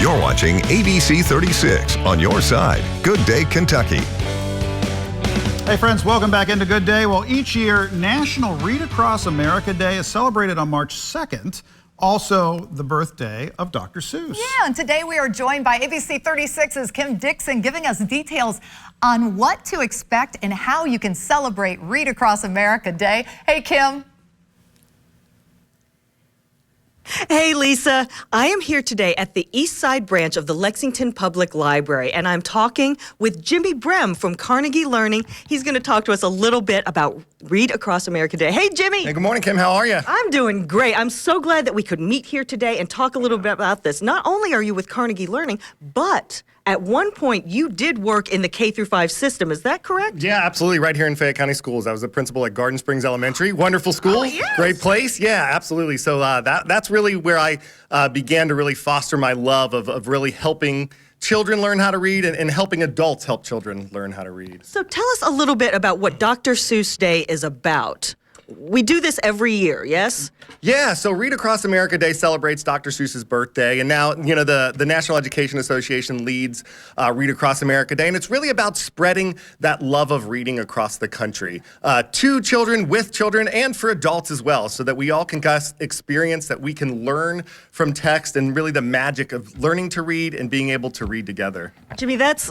You're watching ABC 36 on your side. Good Day, Kentucky. Hey friends, welcome back into Good Day. Well, each year, National Read Across America Day is celebrated on March 2nd, also the birthday of Dr. Seuss. Yeah, and today we are joined by ABC 36's Kim Dixon, giving us details on what to expect and how you can celebrate Read Across America Day. Hey, Kim. Hey, Lisa. I am here today at the Eastside branch of the Lexington Public Library, and I'm talking with Jimmy Brehm from Carnegie Learning. He's going to talk to us a little bit about Read Across America Day. Hey, Jimmy. Hey, good morning, Kim. How are you? I'm doing great. I'm so glad that we could meet here today and talk a little bit about this. Not only are you with Carnegie Learning, but at one point you did work in the K-5 system. Is that correct? Yeah, absolutely. Right here in Fayette County Schools. I was a principal at Garden Springs Elementary. Wonderful school. Oh, yes. Great place. Yeah, absolutely. So that's really where I began to really foster my love of really helping children learn how to read and helping adults help children learn how to read. So tell us a little bit about what Dr. Seuss Day is about. We do this every year, yes? Yeah, so Read Across America Day celebrates Dr. Seuss's birthday, and now, you know, the National Education Association leads Read Across America Day, and it's really about spreading that love of reading across the country to children, with children, and for adults as well, so that we all can experience that we can learn from text and really the magic of learning to read and being able to read together. Jimmy, that's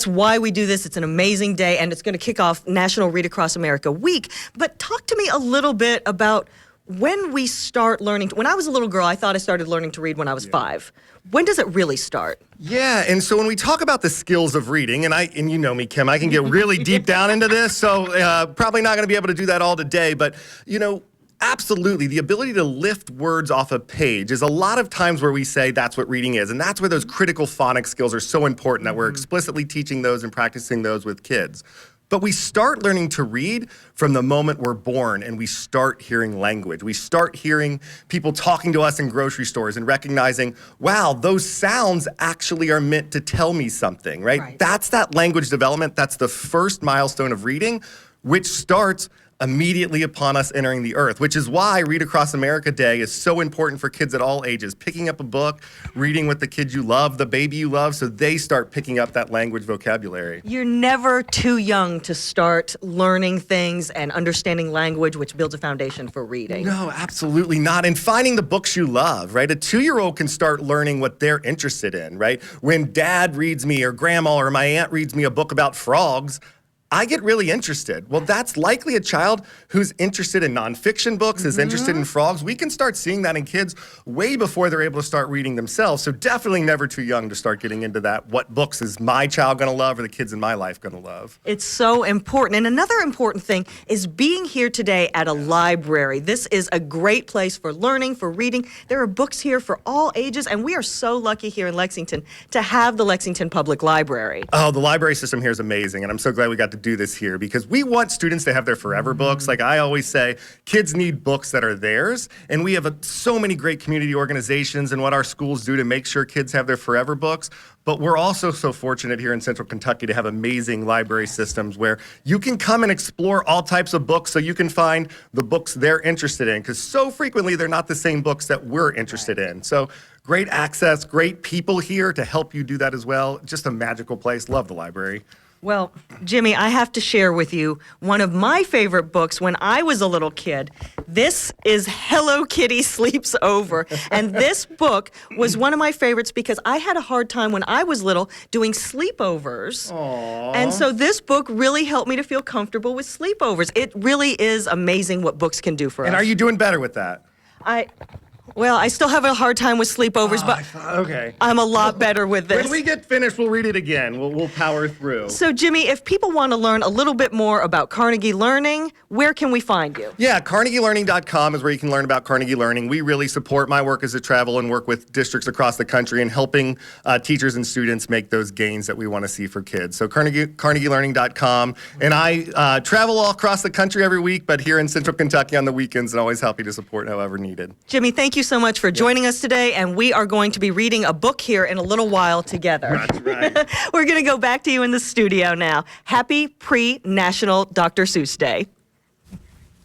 why we do this. It's an amazing day, and it's going to kick off National Read Across America Week. But talk to me a little bit about when we start learning. When I was a little girl, I thought I started learning to read when I was 5. When does it really start? Yeah, and so when we talk about the skills of reading, and you know me, Kim, I can get really deep down into this, so probably not going to be able to do that all today, but, you know, absolutely. The ability to lift words off a page is a lot of times where we say that's what reading is, and that's where those critical phonics skills are so important, that we're explicitly teaching those and practicing those with kids. But we start learning to read from the moment we're born, and we start hearing language. We start hearing people talking to us in grocery stores and recognizing, wow, those sounds actually are meant to tell me something, right? That's that language development. That's the first milestone of reading, which starts immediately upon us entering the earth, which is why Read Across America Day is so important for kids at all ages. Picking up a book, reading with the kids you love, the baby you love, so they start picking up that language vocabulary. You're never too young to start learning things and understanding language, which builds a foundation for reading. No, absolutely not. And finding the books you love, right? A 2-year-old can start learning what they're interested in, right? When dad reads me or grandma or my aunt reads me a book about frogs, I get really interested. Well, that's likely a child who's interested in nonfiction books, is interested in frogs. We can start seeing that in kids way before they're able to start reading themselves. So definitely never too young to start getting into that. What books is my child going to love or the kids in my life going to love? It's so important. And another important thing is being here today at a library. This is a great place for learning, for reading. There are books here for all ages, and we are so lucky here in Lexington to have the Lexington Public Library. Oh, the library system here is amazing, and I'm so glad we got to do this here because we want students to have their forever books. Like I always say, kids need books that are theirs, and we have so many great community organizations and what our schools do to make sure kids have their forever books. But we're also so fortunate here in Central Kentucky to have amazing library systems where you can come and explore all types of books so you can find the books they're interested in, because so frequently they're not the same books that we're interested in. So great access, great people here to help you do that as well. Just a magical place. Love the library. Well, Jimmy, I have to share with you one of my favorite books when I was a little kid. This is Hello Kitty Sleeps Over. And this book was one of my favorites because I had a hard time when I was little doing sleepovers. Aww. And so this book really helped me to feel comfortable with sleepovers. It really is amazing what books can do for us. And are you doing better with that? Well, I still have a hard time with sleepovers, but okay. I'm a lot better with this. When we get finished, we'll read it again. We'll power through. So, Jimmy, if people want to learn a little bit more about Carnegie Learning, where can we find you? Yeah, CarnegieLearning.com is where you can learn about Carnegie Learning. We really support my work as a travel and work with districts across the country and helping teachers and students make those gains that we want to see for kids. So CarnegieLearning.com. And I travel all across the country every week, but here in Central Kentucky on the weekends, and always happy to support however needed. Jimmy, thank you so much for joining us today, and we are going to be reading a book here in a little while together. That's right. We're going to go back to you in the studio now. Happy pre-National Dr. Seuss Day.